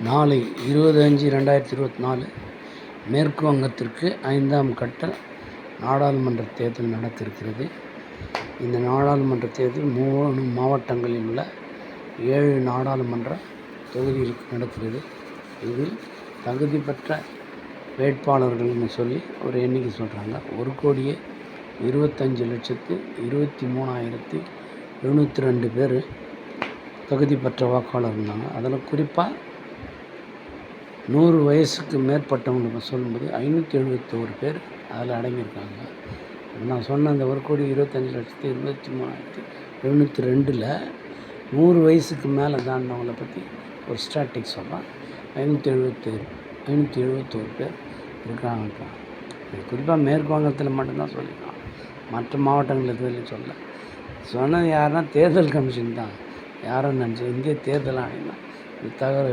நாளை 20/5/2024 மேற்கு வங்கத்திற்கு 5ஆம் கட்ட நாடாளுமன்ற தேர்தல் நடக்க இருக்கிறது. இந்த நாடாளுமன்ற தேர்தல் 3 மாவட்டங்களில் உள்ள 7 நாடாளுமன்ற தொகுதிகளுக்கு நடக்கிறது. இதில் தகுதி பெற்ற வேட்பாளர்கள்னு சொல்லி ஒரு எண்ணிக்கை சொல்கிறாங்க. 1,25,23,702 பேர் தகுதி பெற்ற வாக்காளர் இருந்தாங்க. அதில் குறிப்பாக 100 வயசுக்கு மேற்பட்டவங்களுக்கு சொல்லும்போது 571 பேர் அதில் அடங்கியிருக்காங்க. நான் சொன்ன அந்த 1,25,23,702 100 வயசுக்கு மேலே தாண்டினவங்கள பற்றி ஒரு ஸ்டாட்டிக் சொல்கிறேன். 571 பேர் இருக்காங்க. இது குறிப்பாக மேற்கு வங்கத்தில் மட்டும்தான் சொல்லியிருக்காங்க, மற்ற மாவட்டங்களில் எதுவும் சொல்ல. சொன்னது யாருன்னா தேர்தல் கமிஷன் தான். யாரும் நினச்சி இந்திய தேர்தல் ஆணையம் தான் இது தகவல்